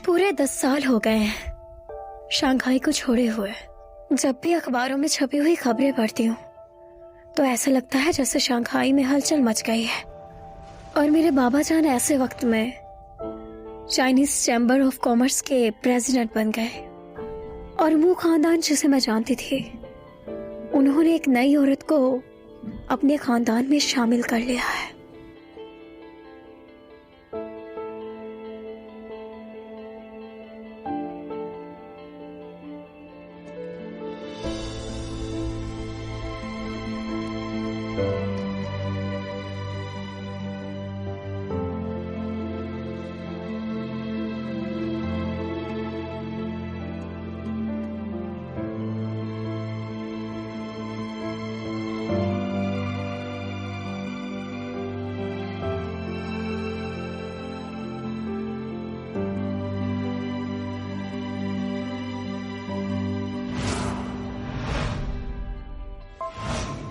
पूरे 10 साल हो गए हैं शंघाई को छोड़े हुए। जब भी अखबारों में छपी हुई खबरें पढ़ती हूँ तो ऐसा लगता है जैसे शंघाई में हलचल मच गई है। और मेरे बाबा जान ऐसे वक्त में चाइनीज चैम्बर ऑफ कॉमर्स के प्रेसिडेंट बन गए। और वो खानदान जिसे मैं जानती थी, उन्होंने एक नई औरत को अपने खानदान में शामिल कर लिया है।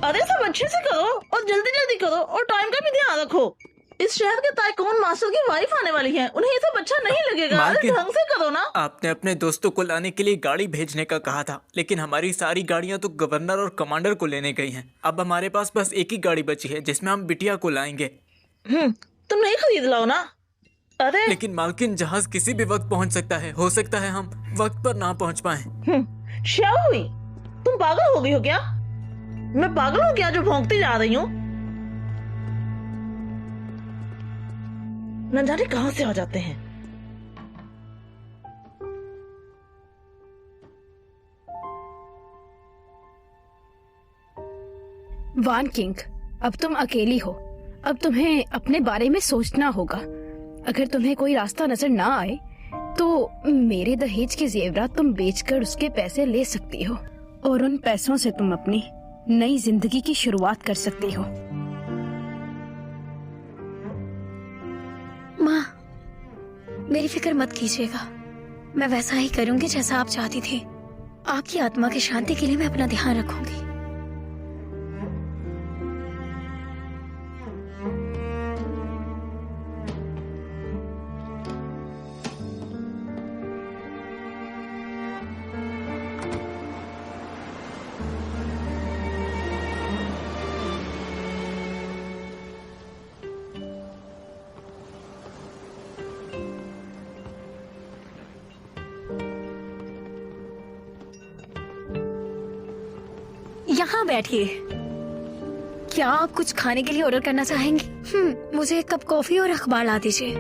अरे सब अच्छे से करो और जल्दी जल्दी करो और टाइम का भी ध्यान रखो। इस शहर के ताइकून मास्टर की वाइफ आने वाली है, उन्हें ये सब अच्छा नहीं लगेगा। अरे ढंग से करो ना। आपने अपने दोस्तों को लाने के लिए गाड़ी भेजने का कहा था, लेकिन हमारी सारी गाड़ियां तो गवर्नर और कमांडर को लेने गई हैं। अब हमारे पास बस एक ही गाड़ी बची है जिसमें हम बिटिया को लाएंगे। तुम नहीं खरीद लाओ ना। अरे लेकिन मालकिन, जहाज किसी भी वक्त पहुंच सकता है। हो सकता है हम वक्त पर ना पहुंच पाए। शाओई, तुम पागल हो गई हो क्या? मैं पागल हूँ क्या जो भौंकती जा रही हूँ? न जाने कहां से आ जाते हैं। वान किंग, अब तुम अकेली हो। अब तुम्हें अपने बारे में सोचना होगा। अगर तुम्हें कोई रास्ता नजर ना आए तो मेरे दहेज के जेवरात तुम बेचकर उसके पैसे ले सकती हो और उन पैसों से तुम अपनी नई जिंदगी की शुरुआत कर सकती हो। माँ, मेरी फिक्र मत कीजिएगा। मैं वैसा ही करूंगी जैसा आप चाहती थी। आपकी आत्मा की शांति के लिए मैं अपना ध्यान रखूंगी। यहाँ बैठिए। क्या आप कुछ खाने के लिए ऑर्डर करना चाहेंगी? मुझे एक कप कॉफी और अखबार ला दीजिए।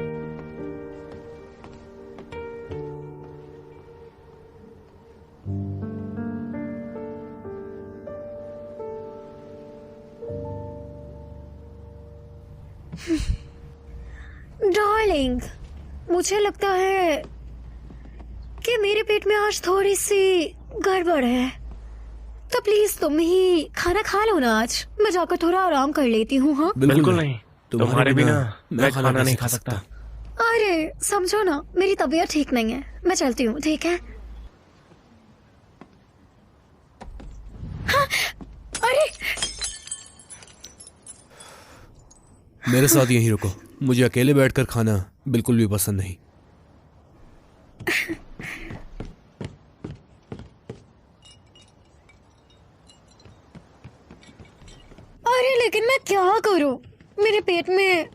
डार्लिंग, मुझे लगता है कि मेरे पेट में आज थोड़ी सी गड़बड़ है, तो प्लीज तुम ही खाना खा लो ना। आज मैं जाकर थोड़ा आराम कर लेती हूँ। हाँ बिल्कुल नहीं, तुम्हारे बिना मैं खाना नहीं खा सकता। अरे समझो ना, मेरी तबीयत ठीक नहीं है। मैं चलती हूँ, ठीक है? हाँ, अरे मेरे साथ यहीं रुको। मुझे अकेले बैठकर खाना बिल्कुल भी पसंद नहीं। अरे लेकिन मैं क्या करूं? मेरे पेट में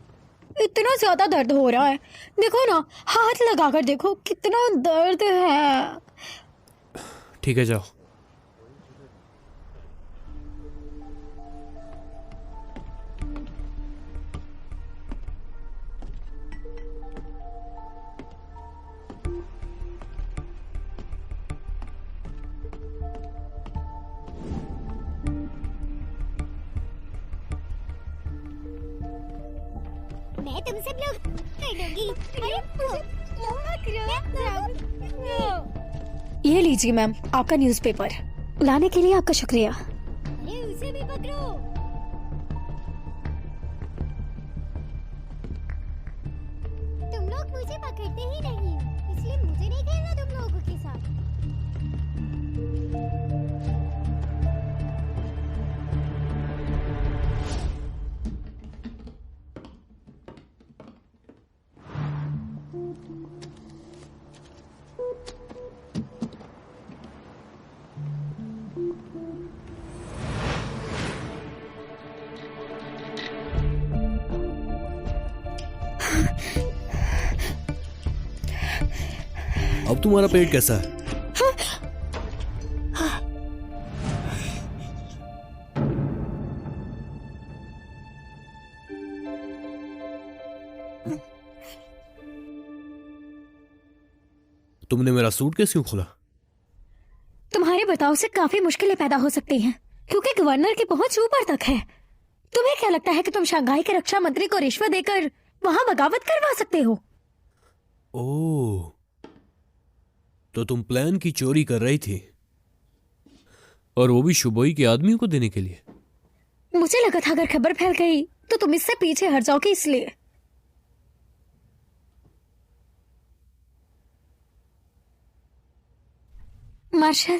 इतना ज्यादा दर्द हो रहा है। देखो ना, हाथ लगाकर देखो कितना दर्द है। ठीक है, जाओ। तुम सब लोग कर दोगी। ये लीजिए मैम आपका न्यूज़पेपर। लाने के लिए आपका शुक्रिया। अरे उसे भी पकड़ो। तुम लोग मुझे पकड़ते ही नहीं हो, इसलिए मुझे नहीं खेलना तुम लोगों के साथ। अब तुम्हारा पेट कैसा है? तुमने मेरा सूटकेस क्यों खोला? तुम्हारे बर्ताव से काफी मुश्किलें पैदा हो सकती हैं, क्योंकि गवर्नर की पहुंच ऊपर तक है। तुम्हें क्या लगता है कि तुम शंघाई के रक्षा मंत्री को रिश्वत देकर वहां बगावत करवा सकते हो? ओह, तो तुम प्लान की चोरी कर रही थी, और वो भी शुबोई के आदमियों को देने के लिए। मुझे लगा था अगर खबर फैल गई तो तुम इससे पीछे हट जाओगे, इसलिए। मार्शल,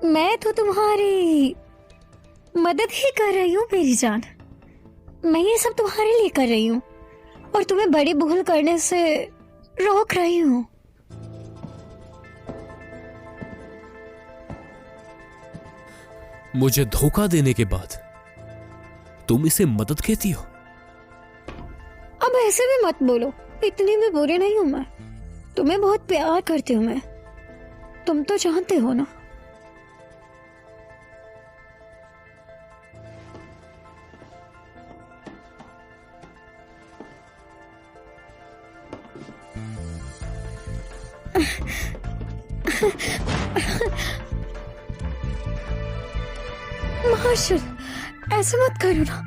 मैं तो तुम्हारी मदद ही कर रही हूँ मेरी जान। मैं ये सब तुम्हारे लिए कर रही हूँ और तुम्हें बड़ी भूल करने से रोक रही हूँ। मुझे धोखा देने के बाद तुम इसे मदद कहती हो? अब ऐसे भी मत बोलो, इतनी भी बुरी नहीं हूं मैं। तुम्हें बहुत प्यार करती हूँ मैं, तुम तो जानते हो ना। मार्शल, ऐसे मत करो ना।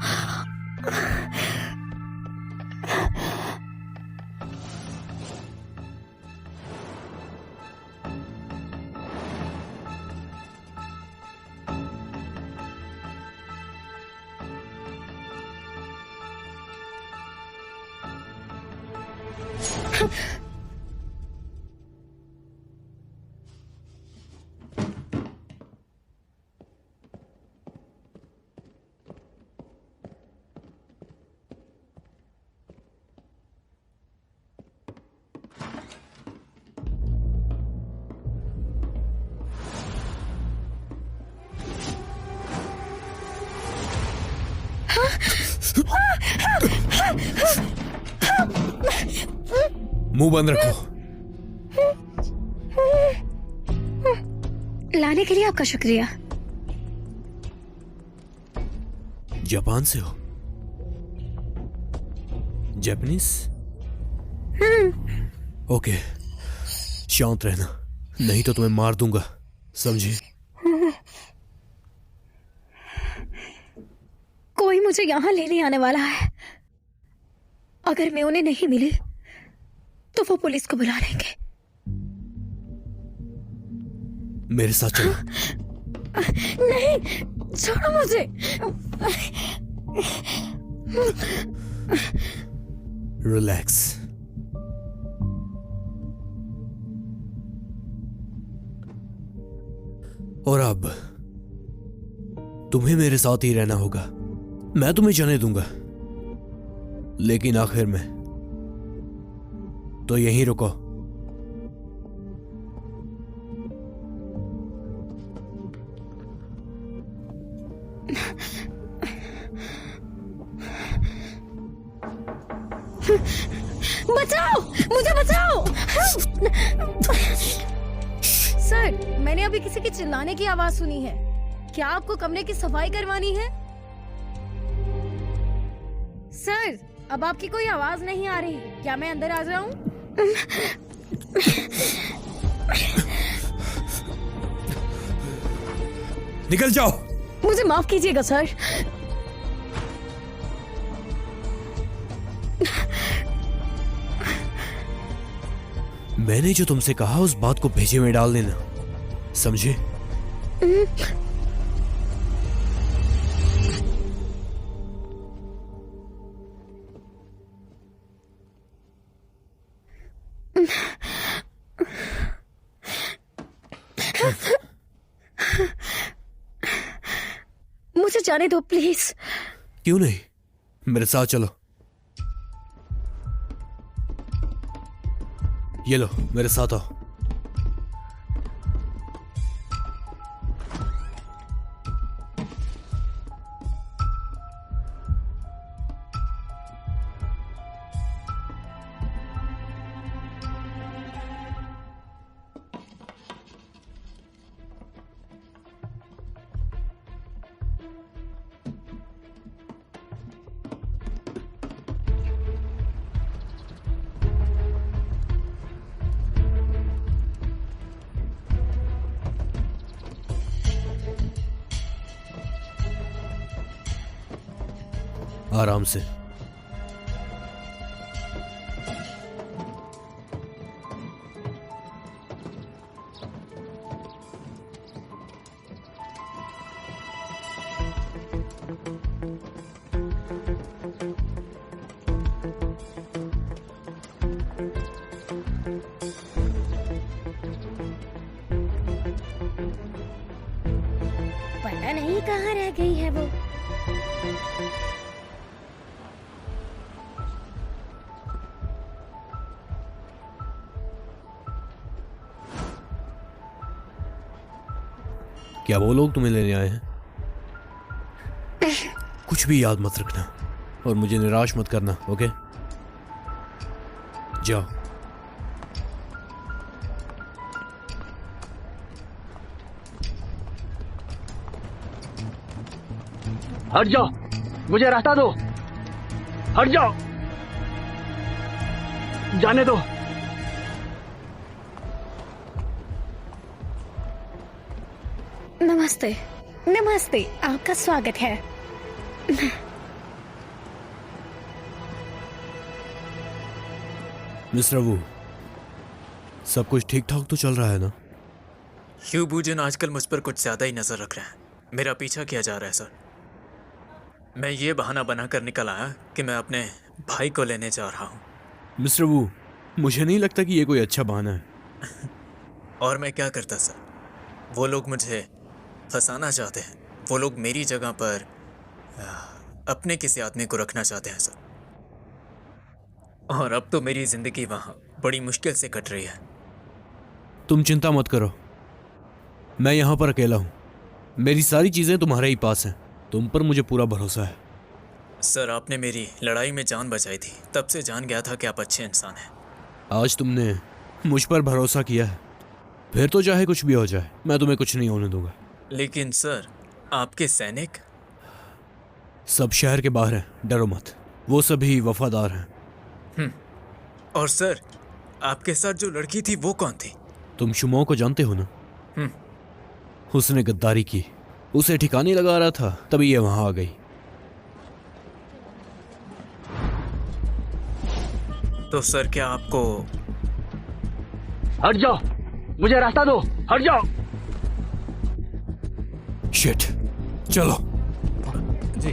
मुंह बंद रखो। लाने के लिए आपका शुक्रिया। जापान से हो? जापानीज? ओके, शांत रहना, नहीं तो तुम्हें मार दूंगा, समझे? कोई मुझे यहाँ लेने आने वाला है। अगर मैं उन्हें नहीं मिली तो वो पुलिस को बुला लेंगे। मेरे साथ चलो। नहीं, छोड़ो मुझे। रिलैक्स। और अब तुम्हें मेरे साथ ही रहना होगा। मैं तुम्हें जाने दूंगा, लेकिन आखिर में तो यहीं रुको। बचाओ, मुझे बचाओ। सर, मैंने अभी किसी के चिल्लाने की आवाज सुनी है। क्या आपको कमरे की सफाई करवानी है? सर, अब आपकी कोई आवाज नहीं आ रही, क्या मैं अंदर आ जाऊं? निकल जाओ। मुझे माफ कीजिएगा सर। मैंने जो तुमसे कहा उस बात को भेजे में डाल देना, समझे? मुझे जाने दो प्लीज। क्यों नहीं, मेरे साथ चलो। ये लो, मेरे साथ आओ। आराम से। पता नहीं कहाँ रह गई है वो। क्या वो लोग तुम्हें लेने आए हैं? कुछ भी याद मत रखना और मुझे निराश मत करना, ओके? जाओ। हट जाओ, मुझे रास्ता दो। हट जाओ, जाने दो। नमस्ते। नमस्ते, आपका स्वागत है। मिस्टर वू, सब कुछ ठीक ठाक तो चल रहा है ना? ह्यू बूजन आजकल मुझ पर कुछ ज्यादा ही नजर रख रहे हैं। मेरा पीछा किया जा रहा है सर। मैं ये बहाना बनाकर निकल आया कि मैं अपने भाई को लेने जा रहा हूँ। मिस्टर वू, मुझे नहीं लगता कि ये कोई अच्छा बहाना है। और मैं क्या करता सर? वो लोग मुझे फंसाना चाहते हैं। वो लोग मेरी जगह पर अपने किसी आदमी को रखना चाहते हैं सर। और अब तो मेरी जिंदगी वहाँ बड़ी मुश्किल से कट रही है। तुम चिंता मत करो, मैं यहाँ पर अकेला हूँ। मेरी सारी चीजें तुम्हारे ही पास हैं। तुम पर मुझे पूरा भरोसा है। सर, आपने मेरी लड़ाई में जान बचाई थी, तब से जान गया था कि आप अच्छे इंसान हैं। आज तुमने मुझ पर भरोसा किया है, फिर तो चाहे कुछ भी हो जाए मैं तुम्हें कुछ नहीं होने दूंगा। लेकिन सर, आपके सैनिक सब शहर के बाहर हैं, डरो मत। वो सभी वफादार हैं। और सर, आपके साथ जो लड़की थी वो कौन थी? तुम शुमाओ को जानते हो ना? उसने गद्दारी की, उसे ठिकाने लगा रहा था, तभी ये वहां आ गई। तो सर, क्या आपको... हट जाओ, मुझे रास्ता दो। हट जाओ। शिट, चलो। जी।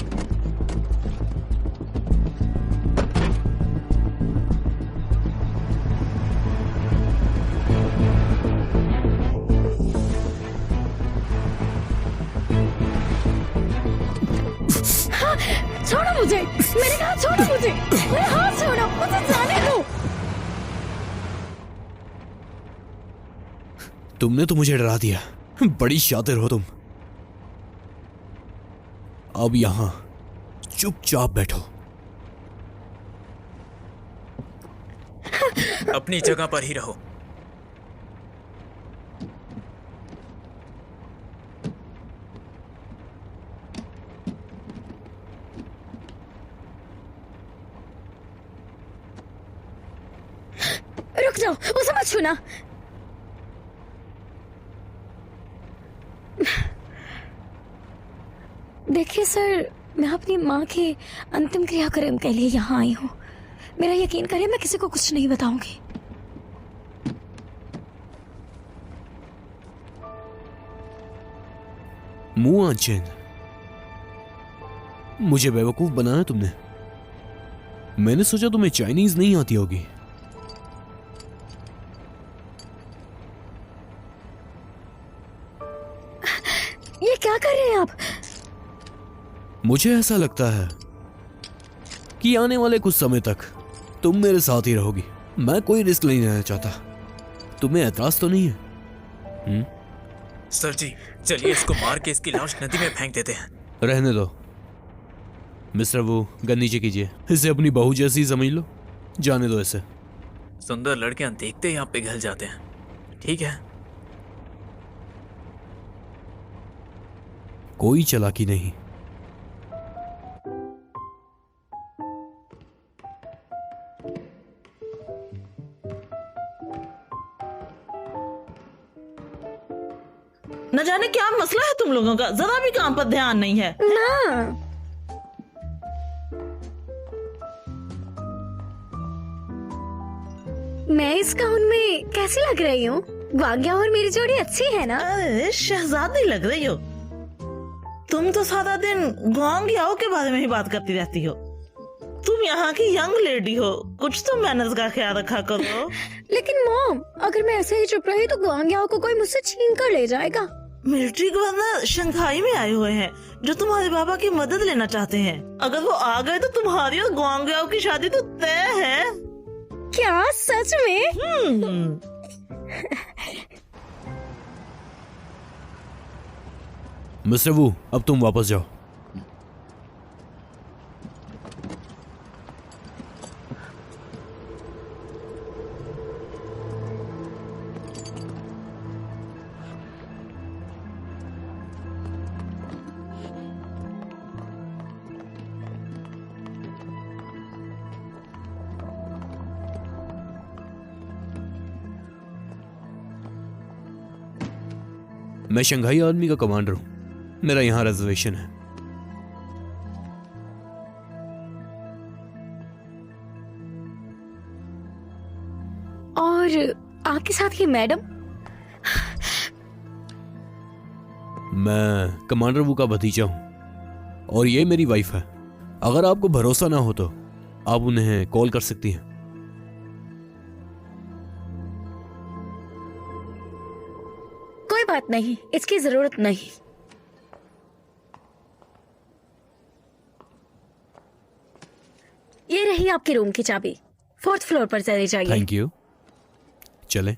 छोड़ो मुझे, मेरे हाथ छोड़ो मुझे, मेरे हाथ छोड़ो, मुझे जाने दो। तुमने तो मुझे डरा दिया, बड़ी शातिर हो तुम। अब यहां चुपचाप बैठो। अपनी जगह पर ही रहो। रुक जाओ, उसे मत छूना। देखिए सर, मैं अपनी माँ के अंतिम क्रियाक्रम के लिए यहाँ आई हूँ। मेरा यकीन करिए, मैं किसी को कुछ नहीं बताऊंगी। मुआ चेन, मुझे बेवकूफ बनाया तुमने। मैंने सोचा तुम्हें चाइनीज नहीं आती होगी। ये क्या कर रहे हैं आप? मुझे ऐसा लगता है कि आने वाले कुछ समय तक तुम मेरे साथ ही रहोगी। मैं कोई रिस्क नहीं लेना चाहता। तुम्हें एतराज तो नहीं है? सर जी, चलिए इसको मार के इसकी लाश नदी में फेंक देते हैं। रहने दो मिस्टर वो, गन नीचे कीजिए। इसे अपनी बहू जैसी समझ लो, जाने दो इसे। सुंदर लड़कियां देखते ही आप पिघल जाते हैं, ठीक है? कोई चालाकी नहीं। न जाने क्या मसला है तुम लोगों का, जरा भी काम पर ध्यान नहीं है। ना, मैं इस गाउन में कैसी लग रही हूँ? ग्वांग्या और मेरी जोड़ी अच्छी है ना? अरे शहजादी लग रही हो तुम तो। सारा दिन ग्वांग्याओ के बारे में ही बात करती रहती हो। तुम यहाँ की यंग लेडी हो, कुछ तो मैनर्स का ख्याल रखा करो। लेकिन मॉम, अगर मैं ऐसे ही चुप रही तो ग्वांग्याओ को कोई मुझसे छीन कर ले जाएगा। मिलिट्री गवर्नर शंघाई में आए हुए हैं जो तुम्हारे बाबा की मदद लेना चाहते हैं। अगर वो आ गए तो तुम्हारी और ग्वांग्याओ की शादी तो तय है। क्या सच में? मिस्टर वू, अब तुम वापस जाओ। मैं शंघाई आर्मी का कमांडर हूं। मेरा यहां रिजर्वेशन है। और आपके साथ ये मैडम? मैं कमांडर वू का भतीजा हूं और ये मेरी वाइफ है। अगर आपको भरोसा ना हो तो आप उन्हें कॉल कर सकती हैं। कोई बात नहीं, इसकी जरूरत नहीं। ये रही आपके रूम की चाबी। 4th फ्लोर पर चले जाइए। Thank you. चलें।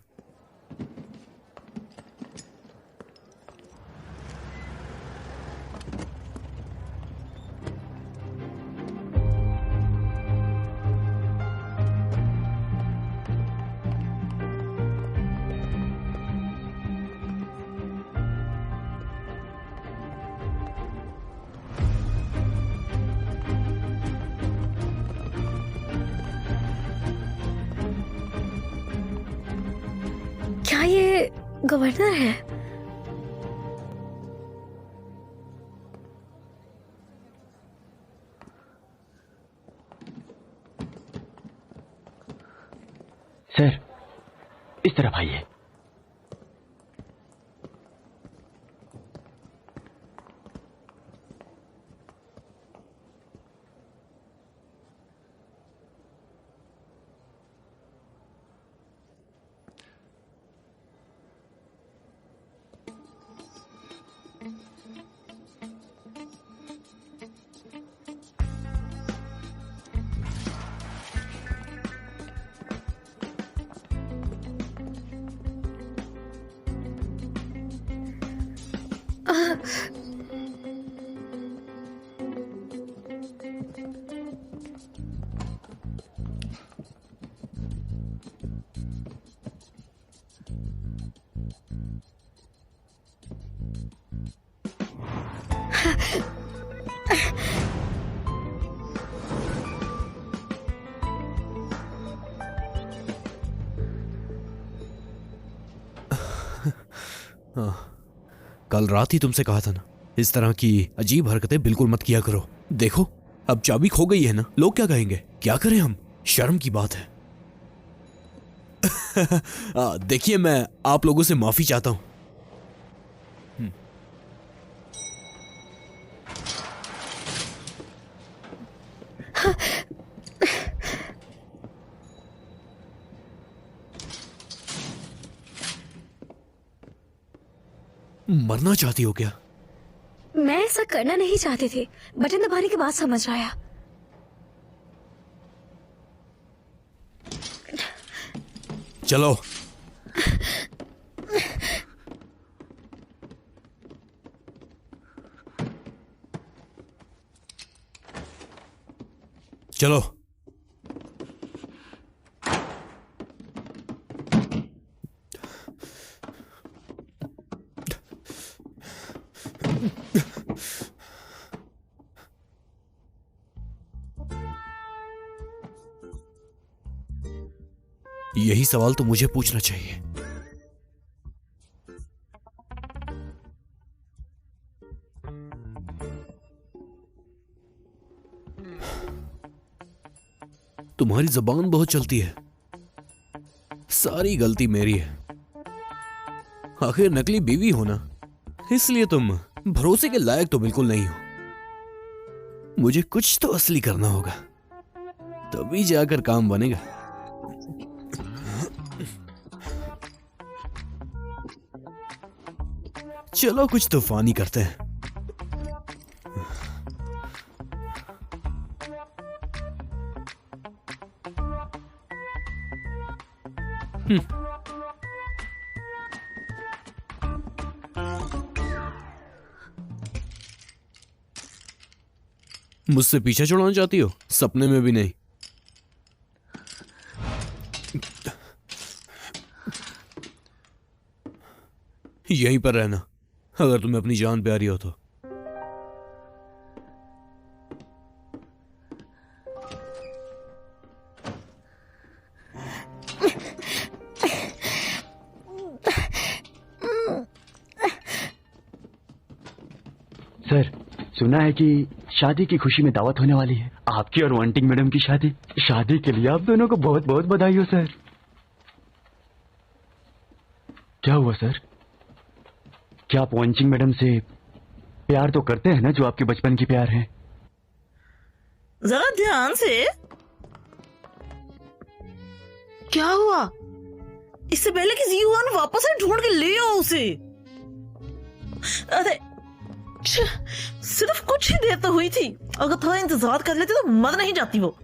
क्या ये गवर्नर है? सर, इस तरफ आइए। कल रात ही तुमसे कहा था ना इस तरह की अजीब हरकतें बिल्कुल मत किया करो। देखो अब चाबी खो गई है ना, लोग क्या कहेंगे? क्या करें हम? शर्म की बात है। देखिए मैं आप लोगों से माफी चाहता हूं। मरना चाहती हो क्या? मैं ऐसा करना नहीं चाहती थी, बटन दबाने के बाद समझ आया। चलो चलो। यही सवाल तो मुझे पूछना चाहिए। तुम्हारी जबान बहुत चलती है। सारी गलती मेरी है। आखिर नकली बीवी हो ना, इसलिए तुम भरोसे के लायक तो बिल्कुल नहीं हो। मुझे कुछ तो असली करना होगा, तभी जाकर काम बनेगा। चलो कुछ तूफानी करते हैं। मुझसे पीछा छुड़ाना चाहती हो? सपने में भी नहीं। यहीं पर रहना अगर तुम्हें अपनी जान प्यारी हो तो। सर सुना है कि शादी की खुशी में दावत होने वाली है, आपकी और वांटिंग मैडम की शादी। शादी के लिए आप दोनों को बहुत बहुत बधाई हो सर। क्या हुआ सर? क्या आप वांटिंग मैडम से प्यार तो करते हैं ना, जो आपके बचपन की प्यार है? जरा ध्यान से। क्या हुआ? इससे पहले कि जीवन वापस से ढूंढ के ले आओ उसे। अरे सिर्फ कुछ ही देर तो हुई थी, अगर थोड़ा इंतजार कर लेते तो मर नहीं जाती वो।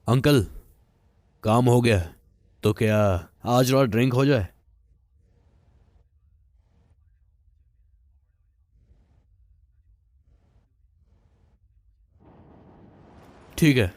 अंकल काम हो गया है, तो क्या आज रात ड्रिंक हो जाए? ठीक है।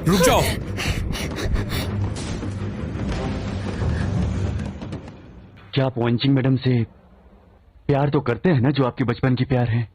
रुक जाओ। क्या आप वांचिंग मैडम से प्यार तो करते हैं ना, जो आपके बचपन की प्यार है?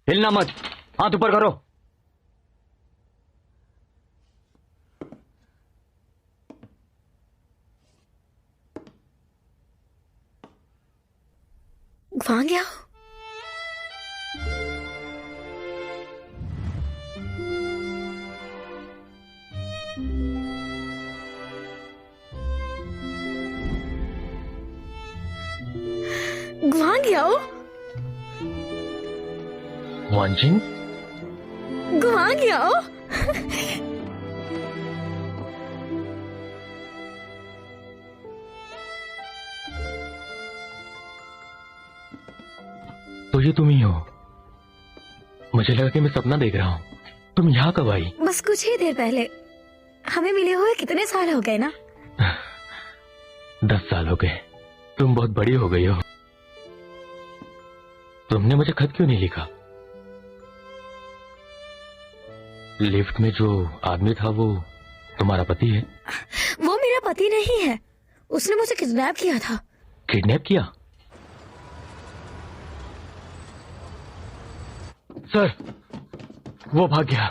हिलना मत, हाथ ऊपर करो। वहां गया वहां गया वांजिंग, वहां गया तो ये तुम ही हो। मुझे लगा कि मैं सपना देख रहा हूँ। तुम यहाँ कब आई? बस कुछ ही देर पहले। हमें मिले हुए कितने साल हो गए ना? 10 साल हो गए। तुम बहुत बड़ी हो गई हो। तुमने मुझे खत क्यों नहीं लिखा? लिफ्ट में जो आदमी था वो तुम्हारा पति है? वो मेरा पति नहीं है, उसने मुझे किडनैप किया था। किडनैप किया? सर, वो भाग गया।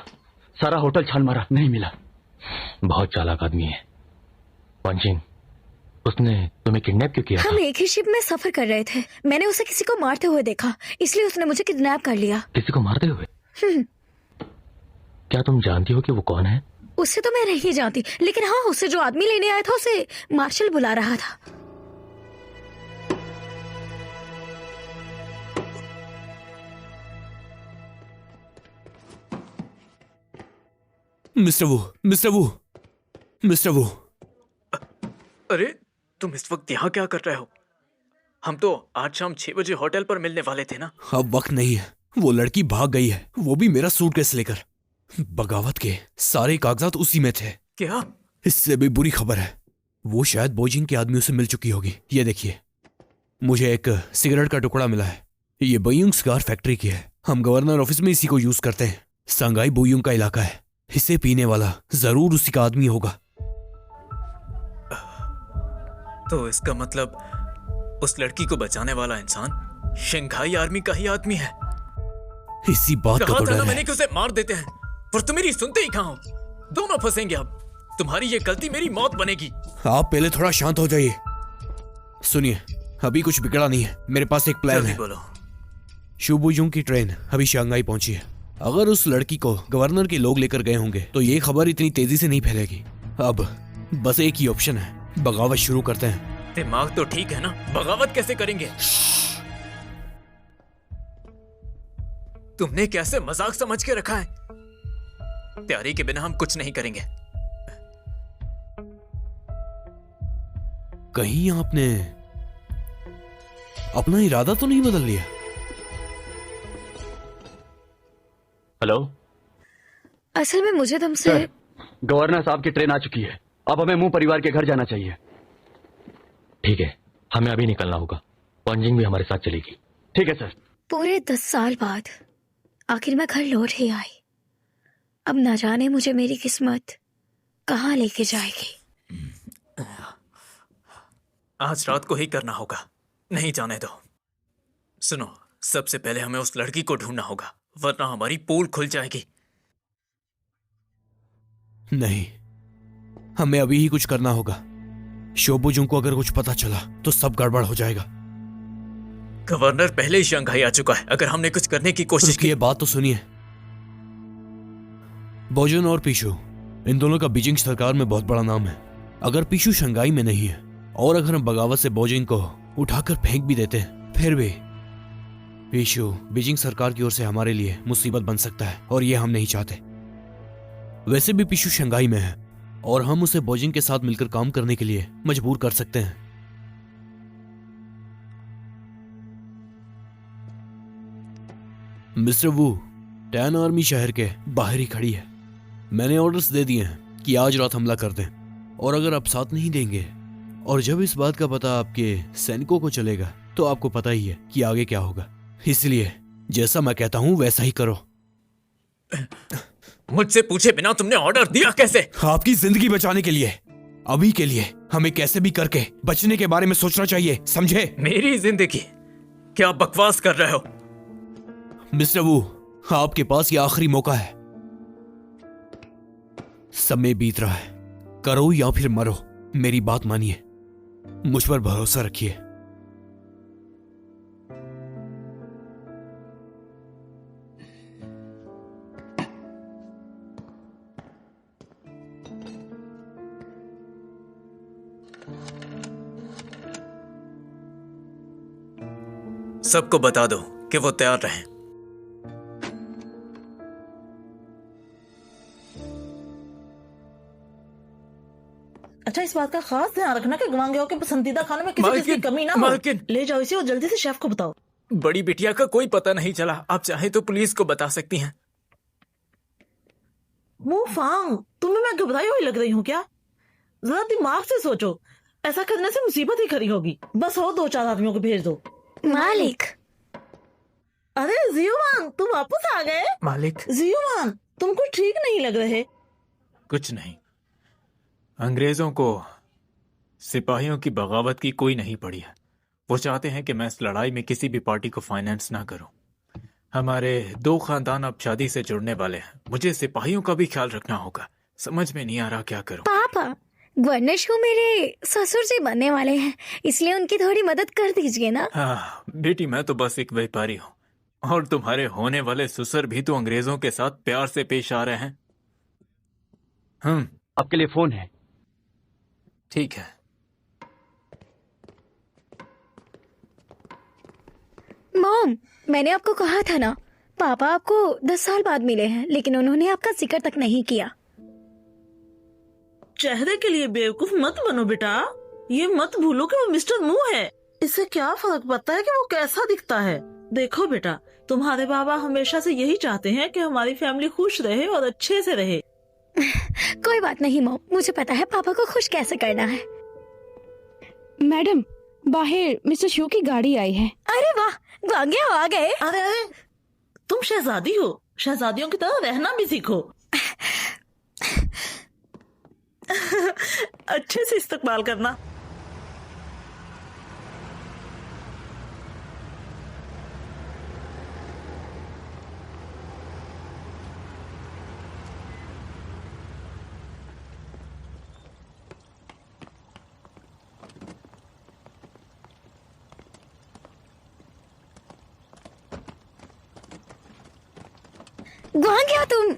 सारा होटल छान मारा, नहीं मिला। बहुत चालाक आदमी है। पंचिंग, उसने तुम्हें किडनैप क्यों किया था? हम एक ही शिप में सफर कर रहे थे। मैंने उसे किसी को मारते हुए देखा, इसलिए उसने मुझे किडनैप कर लिया। किसी को मारते हुए? क्या तुम जानती हो कि वो कौन है? उससे तो मैं नहीं जानती, लेकिन हाँ, उससे जो आदमी लेने आया था उसे मार्शल बुला रहा था। मिस्टर वो, मिस्टर वो, मिस्टर वो। अरे तुम इस वक्त यहाँ क्या कर रहे हो? हम तो आज शाम 6 बजे होटल पर मिलने वाले थे ना। अब वक्त नहीं है। वो लड़की भाग गई है, वो भी मेरा सूटकेस लेकर। बगावत के सारे कागजात उसी में थे। क्या? इससे भी बुरी खबर है, वो शायद बोजिंग के आदमियों से मिल चुकी होगी। ये देखिए, मुझे एक सिगरेट का टुकड़ा मिला है। ये बोयुंग सिगार फैक्ट्री की है। हम गवर्नर ऑफिस में इसी को यूज करते हैं। सांगाई बोयुंग का इलाका है। इसे पीने वाला जरूर उसी का आदमी होगा। तो इसका मतलब उस लड़की को बचाने वाला इंसान शंघाई आर्मी का ही आदमी है। इसी बात का कहा तो था डर ना है। मैंने कि उसे मार देते हैं, पर तुम मेरी सुनते ही कहाँ हो? दोनों फंसेंगे अब। तुम्हारी ये गलती मेरी मौत बनेगी। आप पहले थोड़ा शांत हो जाइए। सुनिए, अभी कुछ बिगड़ा नहीं है। मेरे पास एक प्लान जल्दी है। बोलो। शुबुजुंग की ट्रेन अभी शंघाई पहुंची है। अगर उस लड़की को गवर्नर के लोग लेकर गए होंगे तो ये खबर इतनी तेजी से नहीं फैलेगी। अब बस एक ही ऑप्शन है, बगावत शुरू करते हैं। दिमाग तो ठीक है ना? बगावत कैसे करेंगे? तुमने कैसे मजाक समझ के रखा है? तैयारी के बिना हम कुछ नहीं करेंगे। कहीं आपने अपना इरादा तो नहीं बदल लिया? हेलो असल में मुझे तुमसे सर, गवर्नर साहब की ट्रेन आ चुकी है। अब हमें मुंह परिवार के घर जाना चाहिए। ठीक है, हमें अभी निकलना होगा। पंजिंग भी हमारे साथ चलेगी। ठीक है सर। पूरे 10 साल बाद आखिर मैं घर लौट ही आई। अब ना जाने मुझे मेरी किस्मत कहाँ लेके जाएगी। आज रात को ही करना होगा, नहीं जाने दो। सुनो, सबसे पहले हमें उस लड़की को ढूंढना होगा, वरना हमारी पोल खुल जाएगी। नहीं, हमें अभी ही कुछ करना होगा। शोबुजुंग को अगर कुछ पता चला तो सब गड़बड़ हो जाएगा। गवर्नर पहले ही शंघाई आ चुका है। अगर हमने कुछ करने की कोशिश रुकिए, बात तो सुनिए। बोजुन और पीशू, इन दोनों का बीजिंग सरकार में बहुत बड़ा नाम है। अगर पीशू शंघाई में नहीं है और अगर हम बगावत से बोजिंग को उठाकर फेंक भी देते हैं, फिर भी पीशू, बीजिंग सरकार की ओर से हमारे लिए मुसीबत बन सकता है और ये हम नहीं चाहते। वैसे भी पीशू शंघाई में है और हम उसे बीजिंग के साथ मिलकर काम करने के लिए मजबूर कर सकते हैं। मिस्टर वू, टैन आर्मी शहर के बाहर ही खड़ी है। मैंने ऑर्डर्स दे दिए हैं कि आज रात हमला कर दें, और अगर आप साथ नहीं देंगे और जब इस बात का पता आपके सैनिकों को चलेगा तो आपको पता ही है कि आगे क्या होगा। इसलिए जैसा मैं कहता हूं वैसा ही करो। मुझसे पूछे बिना तुमने ऑर्डर दिया कैसे? आपकी जिंदगी बचाने के लिए, अभी के लिए हमें कैसे भी करके बचने के बारे में सोचना चाहिए, समझे? मेरी जिंदगी? क्या बकवास कर रहे हो? मिस्टर वू, आपके पास ये आखिरी मौका है। समय बीत रहा है, करो या फिर मरो। मेरी बात मानिए, मुझ पर भरोसा रखिए। सबको बता दो कि वो तैयार रहें। अच्छा, इस बात का खास ध्यान रखना कि ग्वांग्याओ के पसंदीदा खाने में किसी चीज की कमी ना हो। मालकिन। ले जाओ इसे और जल्दी से शेफ को बताओ। बड़ी बिटिया का कोई पता नहीं चला, आप चाहे तो पुलिस को बता सकती हैं। मुंह फांग, तुम्हें मैं घबराई हुई लग रही हूँ क्या? जरा दिमाग से सोचो, ऐसा करने से मुसीबत ही खड़ी होगी। बस हो 2-4 आदमियों को भेज दो। मालिक, अरे जियोवान, तुम वापस आ गए? मालिक, जियोवान, तुम कुछ ठीक नहीं लग रहे। कुछ नहीं। अंग्रेजों को सिपाहियों की बगावत की कोई नहीं पड़ी है। वो चाहते हैं कि मैं इस लड़ाई में किसी भी पार्टी को फाइनेंस ना करूं। हमारे 2 खानदान अब शादी से जुड़ने वाले हैं। मुझे सिपाहियों का भी ख्याल रखना होगा। समझ में नहीं आ रहा क्या करूं। पापा, गवर्नर मेरे ससुर जी बनने वाले हैं, इसलिए उनकी थोड़ी मदद कर दीजिए ना। हाँ बेटी, मैं तो बस एक व्यापारी हूँ, और तुम्हारे होने वाले ससुर भी तो अंग्रेजों के साथ प्यार से पेश आ रहे हैं। आपके लिए फोन है। ठीक है। मॉम, मैंने आपको कहा था ना, पापा आपको 10 साल बाद मिले हैं, लेकिन उन्होंने आपका जिक्र तक नहीं किया। चेहरे के लिए बेवकूफ मत बनो बेटा। ये मत भूलो कि वो मिस्टर मू है। इससे क्या फर्क पड़ता है कि वो कैसा दिखता है? देखो बेटा, तुम्हारे बाबा हमेशा से यही चाहते हैं कि हमारी फैमिली खुश रहे और अच्छे से रहे। कोई बात नहीं मॉम, मुझे पता है पापा को खुश कैसे करना है। मैडम, बाहर मिस्टर शू की गाड़ी आई है। अरे वाह, ग्वांग्याओ आ गए। अरे अरे, तुम शहजादी हो, शहजादियों की तरह रहना भी सीखो। अच्छे से इस्तकबाल करना। ग्वांग्याओ, तुम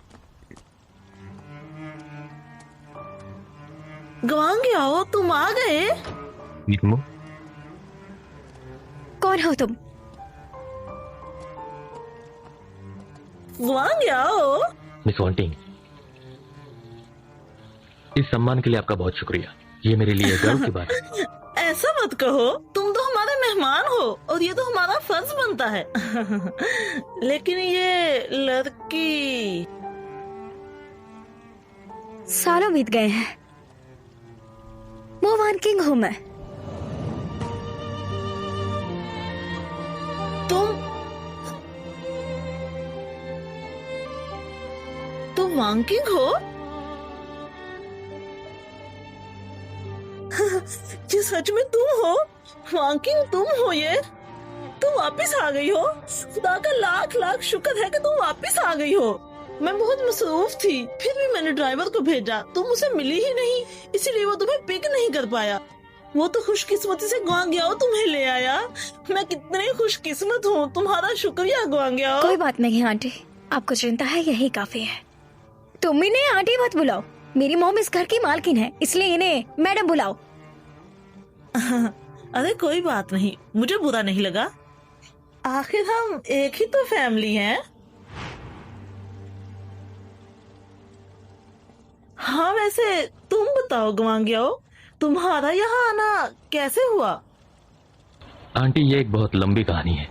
ग्वांग्याओ, तुम आ गए? कौन हो तुम? ग्वांग्याओ, मिस वांटिंग, इस सम्मान के लिए आपका बहुत शुक्रिया। ये मेरे लिए गर्व की बात है। ऐसा मत कहो, तुम तो हमारे मेहमान हो और ये तो हमारा फर्ज बनता है। लेकिन ये लड़की... सालों बीत गए हैं। वो वान किंग हूँ मैं। तुम वांकिंग हो? ये सच में तुम हो? वांकिंग तुम हो? ये तुम वापस आ गई हो? खुदा का लाख लाख शुक्र है कि तुम वापस आ गई हो। मैं बहुत मसरूफ थी, फिर भी मैंने ड्राइवर को भेजा, तुम उसे मिली ही नहीं, इसीलिए वो तुम्हें पिक नहीं कर पाया। वो तो खुशकिस्मती से ग्वांग्याओ तुम्हें ले आया। मैं कितनी खुशकिस्मत हूँ, तुम्हारा शुक्रिया ग्वांग्याओ। कोई बात नहीं आंटी, आपको चिंता है यही काफी है। तुम इन्हें आंटी मत बुलाओ, मेरी मॉम इस घर की मालकिन है, इसलिए इन्हें मैडम बुलाओ। अरे कोई बात नहीं, मुझे बुरा नहीं लगा। आखिर हम एक ही तो फैमिली हैं। हाँ, वैसे तुम बताओ गवांगियाओ, तुम्हारा यहाँ आना कैसे हुआ? आंटी, ये एक बहुत लंबी कहानी है।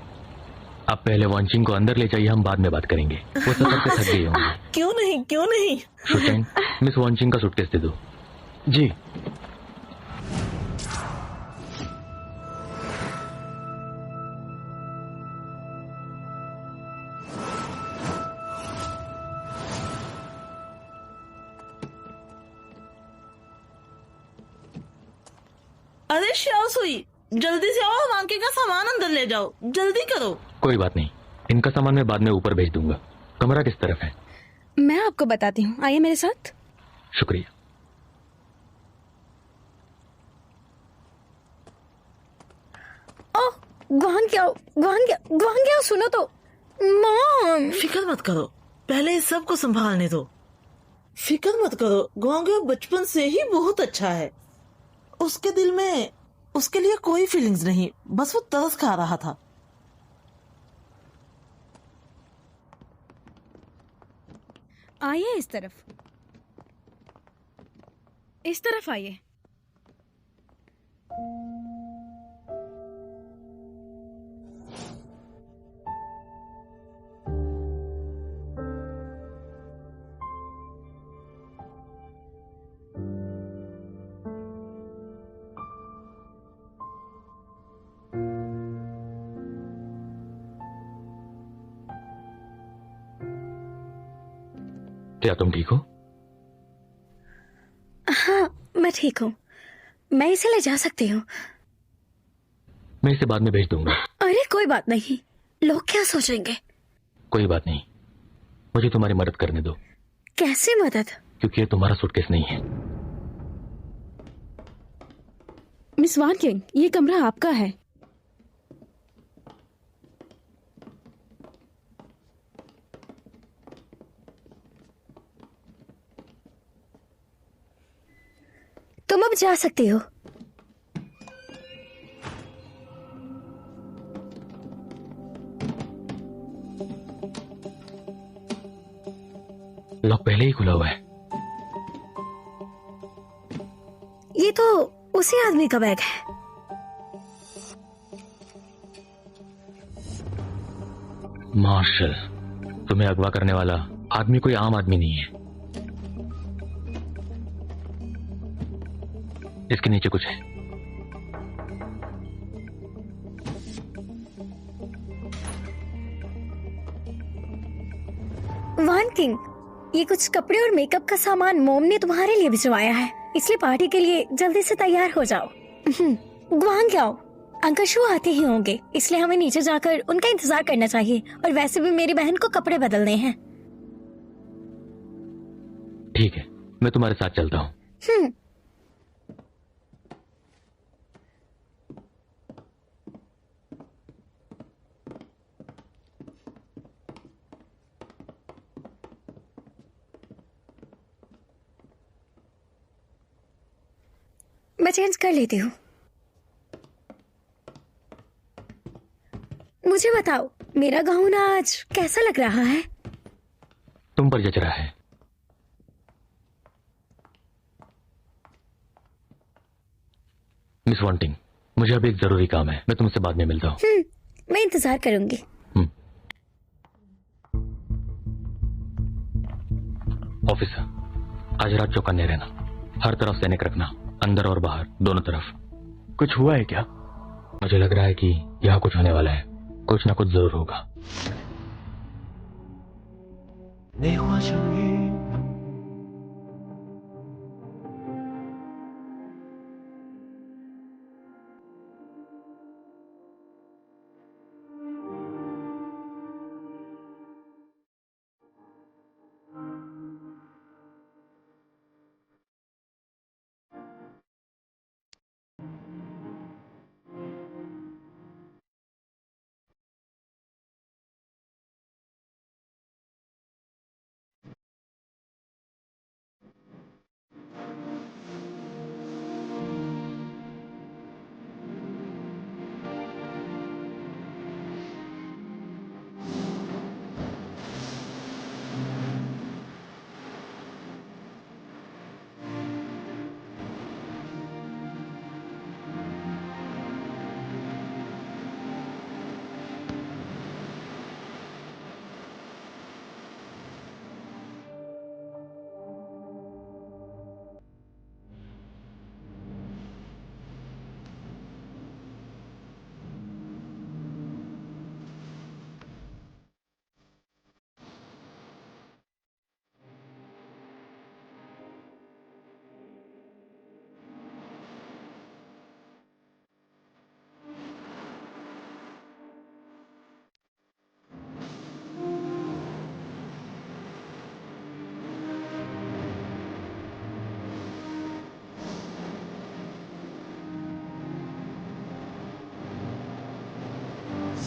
आप पहले वांचिंग को अंदर ले जाइए, हम बाद में बात करेंगे। वो सफर से थक गई होंगी। क्यों नहीं, क्यों नहीं। शुचैन, मिस वांचिंग का सूटकेस दे दो। जी। अरे श्याओ सुई, जल्दी से आओ, वांकी का सामान अंदर ले जाओ, जल्दी करो। कोई बात नहीं, इनका सामान मैं बाद में ऊपर भेज दूंगा। कमरा किस तरफ है? मैं आपको बताती हूँ, आइए मेरे साथ। शुक्रिया। ओ गुहांग्या सुनो तो। मॉम, फिक्र मत करो, पहले इस सब को संभालने दो। फिक्र मत करो, गवांगिया बचपन से ही बहुत अच्छा है। उसके दिल में उसके लिए कोई फीलिंग्स नहीं, बस वो तरस खा रहा था। आइए इस तरफ आइए। क्या तुम ठीक हो? हाँ मैं ठीक हूँ, मैं इसे ले जा सकती हूँ। मैं इसे बाद में भेज दूंगा। अरे कोई बात नहीं, लोग क्या सोचेंगे। कोई बात नहीं, मुझे तुम्हारी मदद करने दो। कैसे मदद? क्योंकि ये तुम्हारा सूटकेस नहीं है। मिस वान किंग, ये कमरा आपका है। तुम अब जा सकती हो। लॉक पहले ही खुला हुआ है। ये तो उसी आदमी का बैग है। मार्शल, तुम्हें अगवा करने वाला आदमी कोई आम आदमी नहीं है। इसके नीचे कुछ है। वान किंग, ये कुछ कपड़े और मेकअप का सामान मोम ने तुम्हारे लिए भिजवाया है, इसलिए पार्टी के लिए जल्दी से तैयार हो जाओ। गुआंग जाओ, अंकल शू आते ही होंगे, इसलिए हमें नीचे जाकर उनका इंतजार करना चाहिए। और वैसे भी मेरी बहन को कपड़े बदलने हैं। ठीक है, मैं तुम्हारे साथ चलता हूँ। मैं चेंज कर लेती हूँ। मुझे बताओ, मेरा गाउन आज कैसा लग रहा है? तुम पर जच रहा है। मिस वांटिंग, मुझे अभी एक जरूरी काम है, मैं तुमसे बाद में मिलता हूँ। मैं इंतजार करूंगी। ऑफिसर, आज रात चौकन्ने रहना, हर तरफ सैनिक रखना, अंदर और बाहर दोनों तरफ। कुछ हुआ है क्या? मुझे लग रहा है कि यहाँ कुछ होने वाला है, कुछ ना कुछ जरूर होगा। 内化成雨。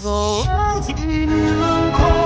वो 一轮廓。